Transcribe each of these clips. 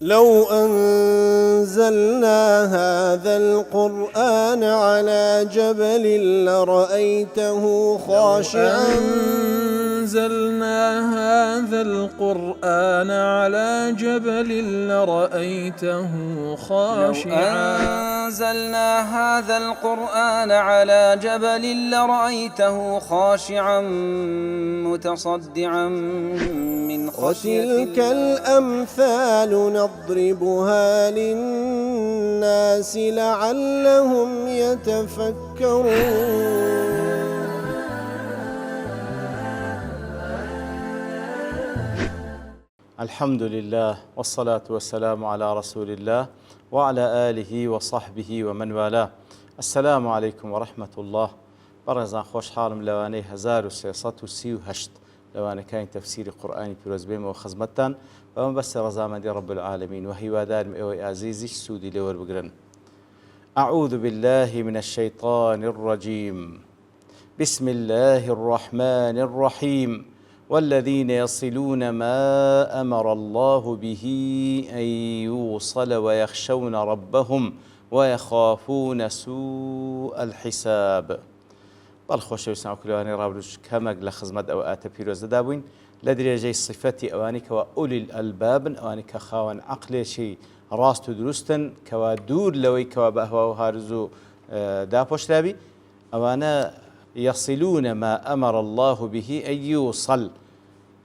لو أنزلنا هذا القرآن على جبل لرأيته خاشعا أنزلنا هذا القرآن على جبل لرأيته خاشعا أنزلنا هذا القرآن على جبل لرأيته خاشعا متصدعا من خشية وتلك الأمثال نضربها للناس لعلهم يتفكرون. الحمد لله والصلاة والسلام على رسول الله وعلى آله وصحبه ومن والاه. السلام عليكم ورحمة الله. بەڕێزان خۆشحاڵم لەوانەی 1338 لەوانەکانی تەفسیری قورئانی پیرۆز بێمەوە خزمەتتان بەمە بەستی ڕەزامەندی رب العالمین و هیوادارم ئێوەی ئازیزیش سوودی لێ وەربگرن. أعوذ بالله من الشيطان الرجيم. بسم الله الرحمن الرحيم. والذين يصلون ما أمر الله به أن يوصل ويخشون ربهم ويخافون سوء الحساب. بەڵخۆشەویستان و کلێوانی ڕابردوش کەمێک لە خزمەت ئەو ئاتە پیرۆزەدا بووین لە درێژەی صفەتی ئەوانی کەوا ئولی الئەلبابن، ئەوانی کە خاوەن عەقلێکی ڕاست و دروستن، کەوا دوور لەوەی کەوا بە ئەهوا و هارزوو داپۆشرابی، ئەوانە يصلون ما أمر الله به أن يوصل،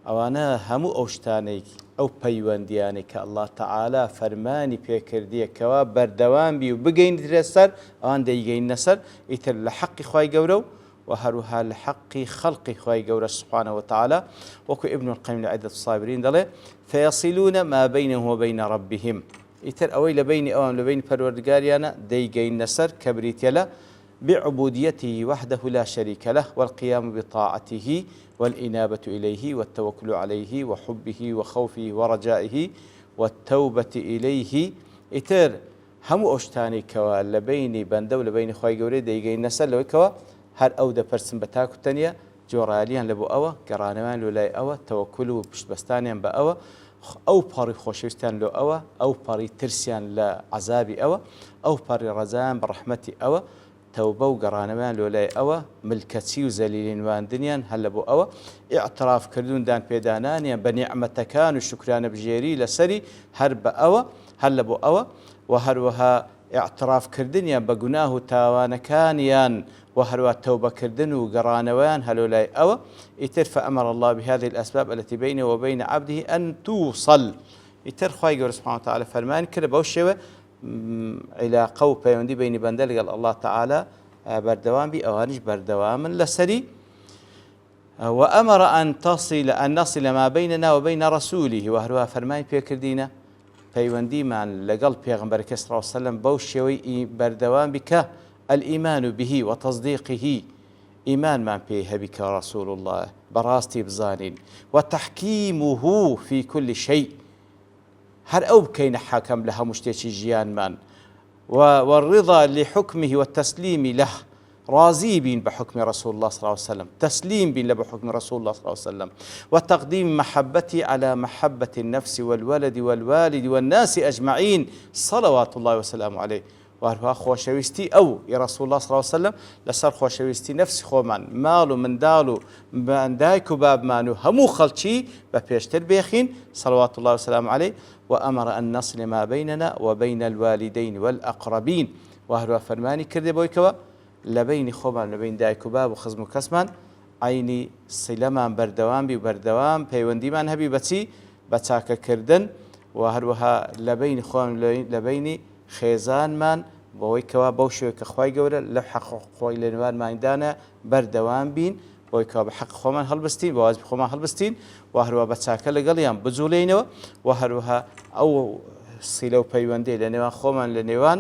ئەوانە هەموو ئەو شتانەی ئەو پەیوەندیانەی کە الله تعالی فەرمانی پێکردیە کەوا بەردەوام بی و بگەینرێ سەر، ئەوان دەیگەینە سەر، ئیتر لە حەقی خوای گەورە و هەروها لە حەقی خەڵقی خوای گەورە سبحانه وتعالى. وەکو ابن القیم لە عدة الصابرین دەڵێ فيصلون ما بينهم وبين ربهم، ئیتر ئەوەی لە بینی ئەوان لە بینی پەروەردگاریانە دەیگەینە سەر کە بریتە لە بعبوديته وحده لا شريك له والقيام بطاعته والإنابة إليه والتوكل عليه وحبه وخوفه ورجائه والتوبة إليه. إتر هم أشتاني كوا لبيني بندو لبيني خواي قوري ديجي نسل لو كوا هر أو ده برسم بتاكو تانية جوراليان لبو أوا قرانوان لولاي أوا توكلوا بشت بستانيان بأوا أو باري خوشيستان لو أوا أو باري ترسيان لعذابي أوا أو باري رزان برحمتي أوا توبة وقرانمان لولاي أوا ملكتي وزليلين وان دنيان هلا بو أوا اعتراف كردون دان بيدانانيا بنعمة كان وشكران بجيري لسري هرب أوا هلا بو أوا وهروها اعتراف كردنيا بقناه تاوان كانيان وهروها توبة كردن وقرانوان هلولاي أوا يترفع أمر الله بهذه الأسباب التي بينه وبين عبده أن توصل. يترخوا يقول سبحانه وتعالى فرمان كده بوشيوه علاقة و پەیوەندی بینی بەندە لەگەڵ الله تعالى بەردەوام بی، ئەوانیش بەردەوامن لەسەری. وأمر أن نصل ما بيننا وبين رسوله، وهروها فەرمانی پێکردینە پەیوەندیمان لەگەڵ پێغەمبەرەکە صلی الله عليه وسلم بەو شێوەی بەردەوام بی کە الإيمان به وتصديقه، ئیمانمان پێی هەبی کە رسول الله بەڕاستی بزانین، وتحكيمه في كل شيء، هر أو بكين حاكم لها مشتيشي جيان من، والرضا لحكمه والتسليم له، راضي بين بحكم رسول الله صلى الله عليه وسلم، تسليم بين بحكم رسول الله صلى الله عليه وسلم، وتقديم محبتي على محبة النفس والولد والوالد والناس أجمعين صلوات الله وسلامه عليه. وهروها خوشويستي أو يا رسول الله صلى الله عليه وسلم لسر خوشويستي نفس خومن مالو من دالو من دايكو باب مانو همو خلشي ببيشتر بيخين صلوات الله وسلامه عليه. وأمر أن نصل ما بيننا وبين الوالدين والأقربين، وهروها فرماني كردي بويكوا لبين خومان لبين دايكو باب وخزمو كسمان عيني سلمان بردوام بي وبردوام بيونديمان هبي بتي بتاكا كردن، وهروها لبين خوان لبين خێزان مان بۆی کەوا بەو شوێ کە خوای گەورە لە حەق خۆی لە نێوانمان دانا بەردەوام بین، بۆی کەوا بە حەق خۆمان هەڵبستین، بە واجب خۆمان هەڵبستین، و هەروە بە چاکە لەگەڵیان بجوڵێنەوە، و هەروەها ئەو سیلە و پەیوەندی لە نێوان خۆمان لە نێوان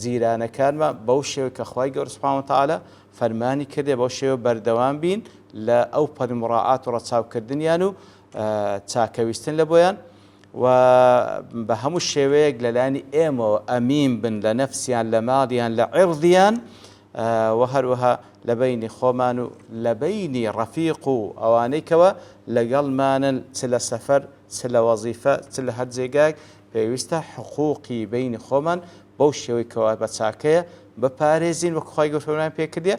جیرانەکانمان بەو شێوە کە خوای گەورە سوبحانه وتعالى فەرمانی کردێ بەو شێوە بەردەوام بین لە ئەو پەرمڕاعات و ڕەچاوکردنیان و چاکەویستن لە بۆیان، و بە هەموو شێوەیەک لەلایەنی ئێمەوە ئەمین بن لە نەفسیان لە ماڵیان لە عێڕدیان، و هەروەها لە بەینی خۆمان و لە بەینی ڕەفیق و ئەوانەی کەوە لەگەڵمانن چ لە سەفەر چ لە وەزیفە چ لە هەر جێگایەک پێویستە حقوقی بینی خۆمان بەو شێوەی کەوا بە چاکەیە بپارێزین وەکو خی گەورە فەرمایان پێکردێ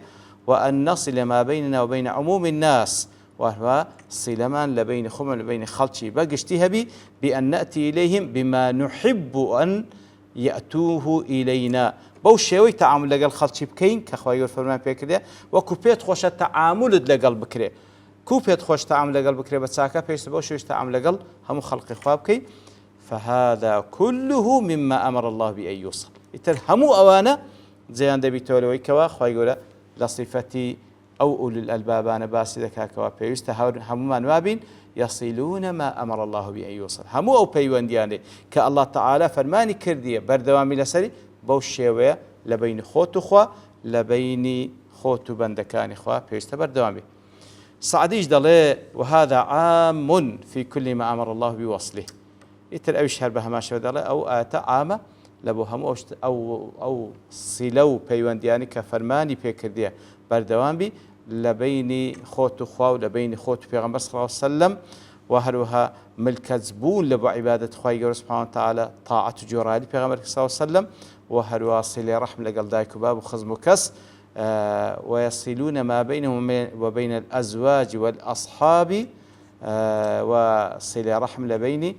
وأن نصل ما بيننا وبين عموم الناس وهو صلمان لبين خمن لبين خلشي بقشتي هبي بأن نأتي إليهم بما نحب أن يأتوه إلينا بەو شێوەی تەعامل لەگەڵ خەڵکی بکەین کە خی گەورە فەرمان پێکردێ وەکو پێت خۆشە تەعاملت لەگەڵ بکرێ کو پێت خۆش تەعامل لەگەڵ بکرێ بە چاکە پێویستە بەو شێوەی تەعامل لەگەڵ هەموو خەڵقی خوا بکەی فهذا كله مما أمر الله بأن يوصل ئیتر هەموو ئەوانە جێیان دەبیتەوە لەوەی کەوا خی گەورە لە صیفەتی ئەو ئولی الئەلبابانە باسی دەکاتەوە پێویستە هەمومان وابین يصلون ما أمر الله بأن يوصل هەموو ئەو پەیوەندیانێ کە الله تعالى فەرمانی کردیە بەردەوامی لەسەری بەو شێوەیە لە بینی خۆت و خوا لە بینی خۆت و بەندەکانی خوا پێویستە بەردەوام بێ سعدیش دەڵێ وهذا عام في كل ما أمر الله بوصله ئیتر ئەویش هەر بە هەمان شێوە دەڵێ ئەو ئاەتە عامە لە بۆ هەموو ئەو سیلە و پەیوەندیانی کە فەرمانی پێکردیە بەردەوام بی لە بینی خۆت و خوا و لە بینی خۆت و پێغەمبەر صلی الله عليه وسلم و هەروەها ملکەت بوون لە بۆ عیبادەت خی گەورە سوبحانه وتعالى تاعەت و جۆرایی پێغەمبەر صلی الله عليه وسلم و هەروەها سیلەی ڕەحم لەگەڵ دایک و باب و خزم و کەس ويصلون ما بينهم وبين الأزواج والأصحاب وصلة رحم لبيني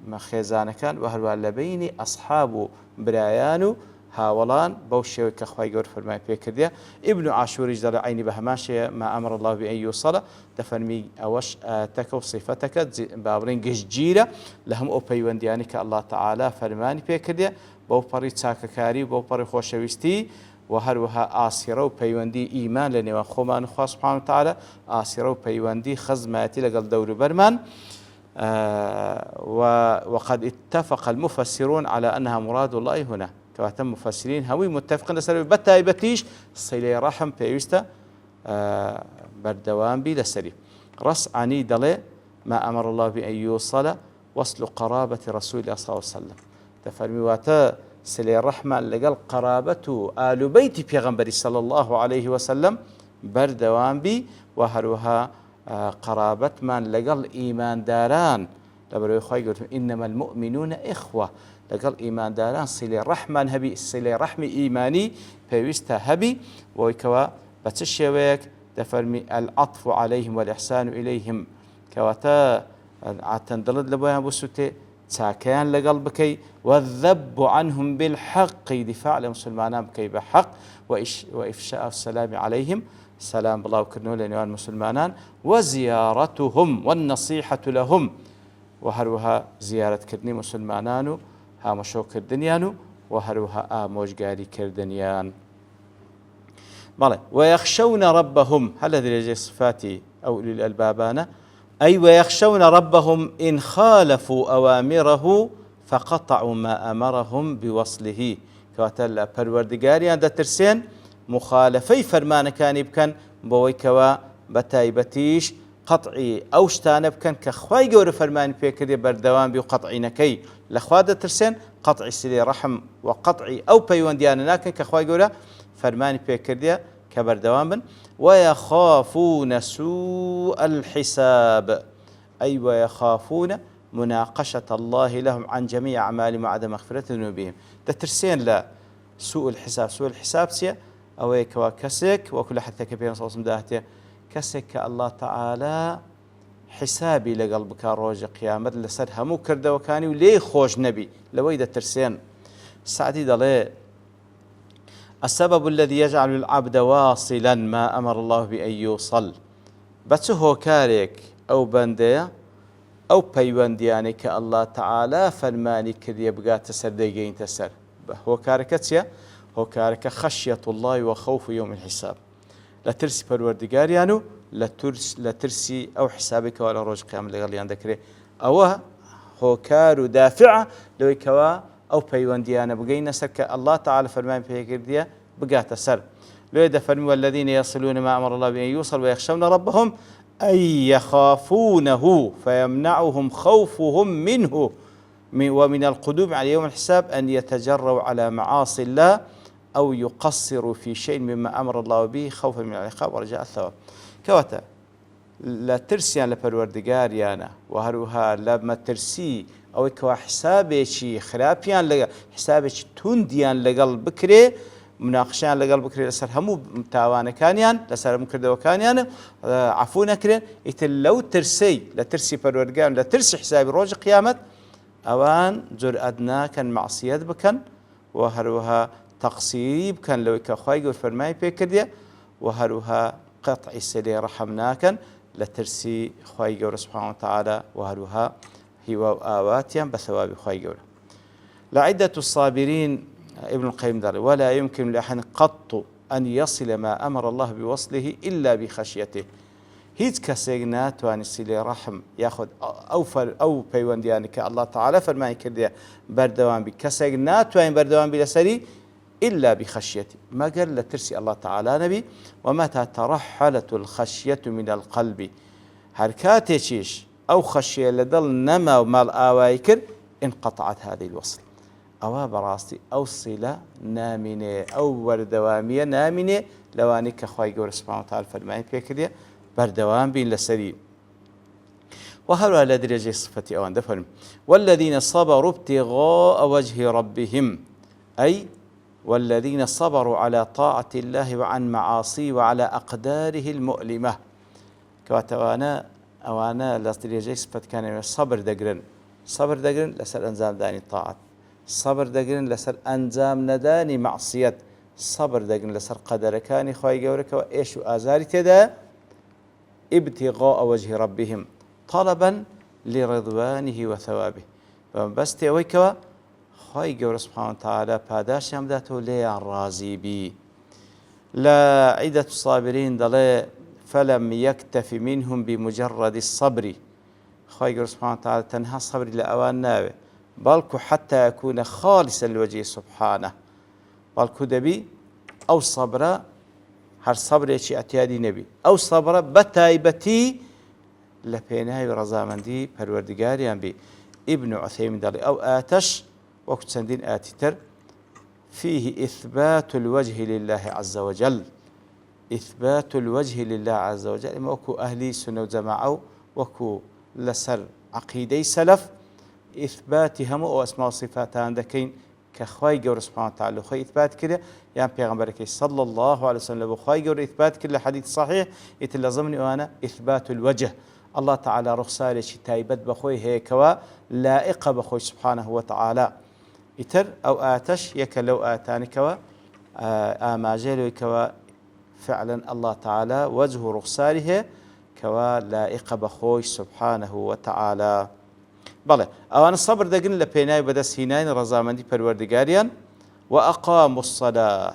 ما خێزانەکان كان وهروە لبيني أصحاب برایان هاوڵان بەو شێوەی کە خوای گەورە فەرمای پێکردیە ئیبن عاشوریش دەڵێ عینی بە هەمان شێوە ما ئەمر الله بأن يوصل دەفەرمی ئەوەش تەکە و صیفەتەکە با بڵێن گشتگیرە لە هەموو ئەو پەیوەندیانی کە الله تعالى فەرمانی پێکردیە بەو پەڕی چاکەکاری بەو پەڕی خۆشەویستی و هەروەها ئاسیرە و پەیوەندی ئیمان لە نێوان خۆمان و خوا سوبحانه وتعالى ئاسیرە و پەیوەندی خزمەتی لەگەڵ دەوروبەرمان وقد اتفق المفسرون على أنها مراد الله هنا كواتم مفسرين هوي متفقين لسري بتايبتيش صلة رحم بيوستا بردوام بي لسري رس عني دلي ما أمر الله بأن يوصل وصل قرابة رسول الله صلى الله عليه وسلم تفرمي واتا صلة رحمة لقل قرابته آل بيت بيغمبري صلى الله عليه وسلم بردوام بي وهروها قرابة من لقل إيمان داران لبرو يخوي قلت إنما المؤمنون إخوة لقل إيمان داران صلة رحمة هبي صلة رحمة إيماني بيوستا هبي ويكوا بتشيويك تفرمي العطف عليهم والإحسان إليهم كواتا عتندلد لبوها بسوتي تاكيان لقلبكي والذب عنهم بالحق دفاع لمسلمان بكي بحق وإفشاء السلام عليهم سلام الله وكرنو لنوان مسلمانان وزيارتهم والنصيحة لهم وهروها زيارة كردني مسلمانانو هامشو كردنيانو وهروها آموشقاري كردنيان ويخشون ربهم هل هذه صفاتي أو للألبابان أي ويخشون ربهم إن خالفوا أوامره فقطعوا ما أمرهم بوصله كواتل پروردگاريان دا ترسين مخالفي فرمان كان يبكن بويكوا بتايبتيش قطعي أو شتان بكن كخواي جور فرمان بيكري بردوام بقطعي نكي لخواد ترسين قطعي سلي رحم وقطعي أو بيونديان ناكن كخواي جور فرمان بيكري كبردوام بن ويخافون سوء الحساب أي ويخافون مناقشة الله لهم عن جميع أعمالهم وعدم مغفرة ذنوبهم تترسين لا سوء الحساب سيا أو يكوا كسك وكل حتى كبير صلى الله عليه وسلم كسك الله تعالى حسابي لقلبك روج قيامة لسر همو كرده وكاني وليه خوش نبي لويدا ترسين سعدي دلي السبب الذي يجعل العبد واصلا ما أمر الله بأن يوصل بتهو كاريك أو بندية أو بيوندياني كالله تعالى فرماني كذي يبقى تسر ديجين تسر هو كاركتيا هو كارك خشية الله وخوف يوم الحساب لا ترسي پروردگاريانو لا ترسي أو حسابك ولا روج قيام لغالي عندك أو هو كار دافع لو كوا أو بيونديانا بقينا سك الله تعالى فرمان في كرديا بقات سر لو يدفرموا والذين يصلون ما أمر الله بأن يوصل ويخشون ربهم أي يخافونه فيمنعهم خوفهم منه ومن القدوم على يوم الحساب أن يتجروا على معاصي الله أو يقصروا في شيء مما أمر الله به خوفا من العقاب ورجاء الثواب كواتا لا ترسيان لپروردگاريانا وهروها لما ترسي ئەوەی کەوا حسابێکی خراپیان لەگەڵ حسابێکی توندیان لەگەڵ بکرێ مناقشیان لەگەڵ بکرێت لەسەر هەموو تاوانەکانیان لەسەر هەموو کردەوەکانیان عەفو نەکرێن ئیتر لەو ترسەی لە ترسی پەروەردگار لە ترسی حسابی ڕۆژی قیامەت ئەوان جورئەت ناکەن معسیەت بکەن و هەروەها تەقسیری بکەن لەوەی کە خوای گەورە فەرمای پێ کردیە و هەروەها قەتعی سلێ ڕەحم ناکەن لە ترسی خوای گەورە سوبحانه وتعالى و هەروەها هیوا و ئاواتیان بە ثەوابی خوای گەورە. لعدة الصابرين ابن القيم دار ولا يمكن لأحد قط أن يصل ما أمر الله بوصله إلا بخشيته. هیچ کەسێک ناتوانێت سیلەی ڕەحم یاخود ئەو پەیوەندیانی کە الله تعالى فەرمانی کردێ بەردەوام بی کەسێک ناتوانێت بەردەوام بی لەسەری إلا بخشيته مەگەر لە ترسی الله تعالى نەبی ومتى ترحلت الخشية من القلب هەر کاتێکیش ئەو خەشیە لە دڵ نەما و ماڵ ئاوایی کرد انقطعت هذه الوصل ئەوە بەڕاستی ئەو سیلە نامینێ ئەو وەردەوامیە نامینێ لەوانەی کە خوای گەورە سوبحانه وتعالى فەرمانی پێ کردێ بەردەوام بین لەسەری. وهروها لا درجة صفة أوان دفرم والذين صبروا ابتغاء وجه ربهم أي والذين صبروا على طاعة الله وعن معاصيه وعلى أقداره المؤلمة كواتوانا أوانا لا درجة صفة كان الصبر دقرن لسر أنزام داني الطاعة صبر دقرن لسر أنزام نداني معصية صبر دقرن لسر قدر كان خواهي قولك وإيش آزاري تدا ابتغاء وجه ربهم طلبا لرضوانه وثوابه بس تيويكوا خواهي قول سبحانه وتعالى پاداش يمداته ليان رازي بي. لا عدة الصابرين دلي فلم يكتف منهم بمجرد الصبر خواهي قول سبحانه وتعالى تنهى الصبر لأوان ناوي بلكو حتى يكون خالصا لوجه سبحانه بلكو دبي أو صبر هر صبرێکی ئەتیادی نەبی ئەو سەبرە بەتایبەتی لە پێناوی ڕەزامەندی پەروەردگاریان بی. ئیبن عوثەیمین دەڵێ ئەو ئاتەش وەکو چەندین ئاتی تر فيه إثبات الوجه لله عز وجل إثبات الوجه لله عز وجل ئێمە وەکو ئەهلی سونە و جەماعە و وەکو لەسەر عەقیدەی سەلەف ئیثباتی هەموو ئەو ئەسما و صفاتان دەکەین کە خوای گەورە سوبحانه وتعالى خۆی ئیثبات کردە یان پێغەمبەرەکەی صلی الله عليه وسلم بۆ خوای گەورە ئیثبات کرد لە حەدیث صحیح ئیتر لە ضمنی ئەوانە ئیثبات الوجه الله تعالى ڕوخسارێکی تایبەت بەخۆی هەیەکەوە لائقە بەخۆی سوبحانه وتعالى ئیتر ئەو ئاتەش یەکە لەو ئاتانێکەوە ئاماژەیەکەوە فعلا الله تعالى وجه ڕوخساری هەیە کەوە لائقە بەخۆی سوبحانه وتعالى. بەڵێ ئەوانە سەبر دەگرن لە پێناوی بەدەستهێنانی ڕەزامەندی پەروەردگاریان و ئەقاموا الصەلاة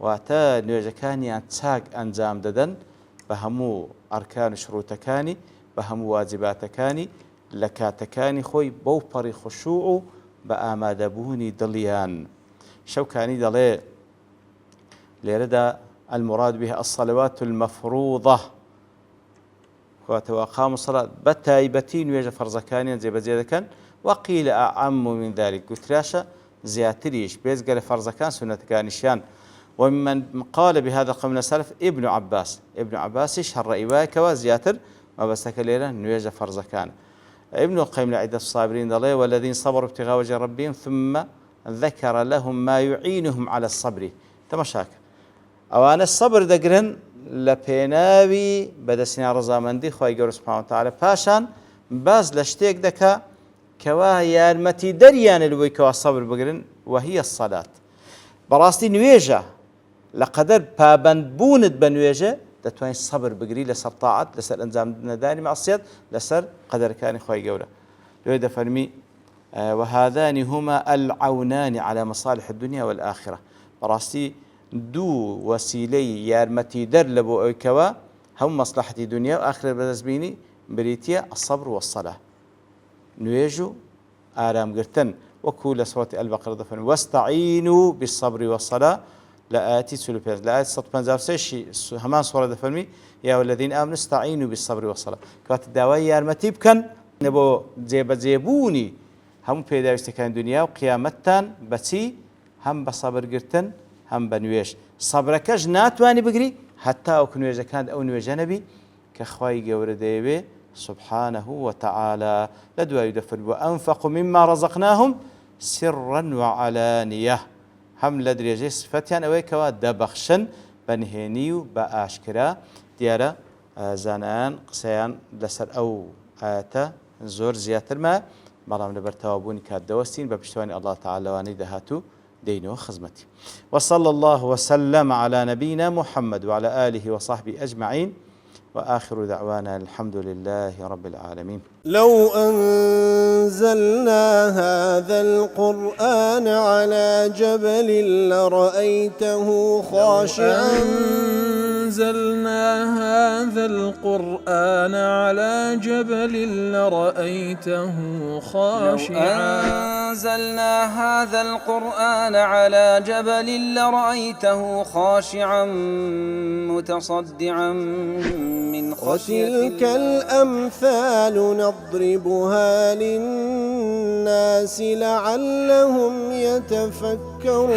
واتە نوێژەکانیان چاک ئەنجام دەدەن بە هەموو ئەرکان و شروتەکانی بە هەموو واجباتەکانی لە کاتەکانی خۆی بەو پەڕی خشوع و بە ئامادەبوونی دڵیان. شەوکانی دەڵێ لێرەدا المراد بها الصلوات المفروضة وأقاموا الصلاة بتايبتي نويج فرزكانيا زي بزيادة وقيل أعم من ذلك قلت راشا زياتريش بيز قال فرزكان سنة كانشان. ومن قال بهذا قبل السلف ابن عباس شهر رأيواك وزياتر ما بسك ليلة نويج فرزكان. ابن القيم لعدة الصابرين ضلي والذين صبروا ابتغاء وجه ربهم ثم ذكر لهم ما يعينهم على الصبر تمشاك أوان الصبر دقرن لە پێناوی بەدەستهێنانی ڕەزامەندی خوای گەورە سوبحانه وتعالى پاشان باز لە شتێک دەکا کەوا یارمەتی دەریانە لەوەی کەوا سەبر بگرن وهي الصلاة. بەڕاستی نوێژە لە قەدەر پابەندبوونت بە نوێژە دەتوانیت سەبر بگری لەسەر تاعەت لەسەر ئەنجام نەدانی مەعسیەت لەسەر قەدەرەکانی خوای گەورە. لێ دەفەرمی وهذان هما العونان على مصالح الدنيا والآخرة. بەڕاستی دوو وەسیلەی یارمەتی دەر لە بۆ ئەوەیکەوە هەموو مەسلحەتی دنیا و ئاخرەت بەدەستبینی بریتیە الصبر والصلاة نوێژ و ئارامگرتن وەکو لە سوڕەتی ئەلبەقرە دەفەرمێ واستعینوا بالصبر والصلاة لە ئاەتی 45 لە ئاەتی 153 هەمان سوڕە دەفەرمی یا والذین ئامنوا استعینوا بالصبر والصلاة کەواتە داوای یارمەتی بکەن بۆ جێبەجێبوونی هەموو پێداویستەکانی دنیا و قیامەتتان بەچی هەم بە سەبرگرتن هەم بە نوێژ. سەبرەکەش ناتوانی بگری هەتا ئەو نوێژەکان ئەو نوێژە نەبی کە خوای گەورە دەیەوێ سبحانه وتعالى لدوا يدفر وأنفقوا مما رزقناهم سرا وعلانية هم لدرجة صفتيان أويكوا دبخشن بنهينيو بأشكرا ديارة زانان قسيان لسر أو آياتا زور زياتر ما بەڵام لەبەر تەوابوونی کات دەوەستین بە پشتیوانی الله تعالى وانەی دەهاتوو دەینەوە خزمەتی وصلى الله وسلم على نبينا محمد وعلى آله وصحبه أجمعين وآخر دعوانا الحمد لله رب العالمين. لو أنزلنا هذا القرآن على جبل لرأيته خاشعا أنزلنا هذا القرآن على جبل لرأيته خاشعا أنزلنا هذا القرآن على جبل لرأيته خاشعا متصدعا من خشية وتلك الأمثال نضربها للناس لعلهم يتفكرون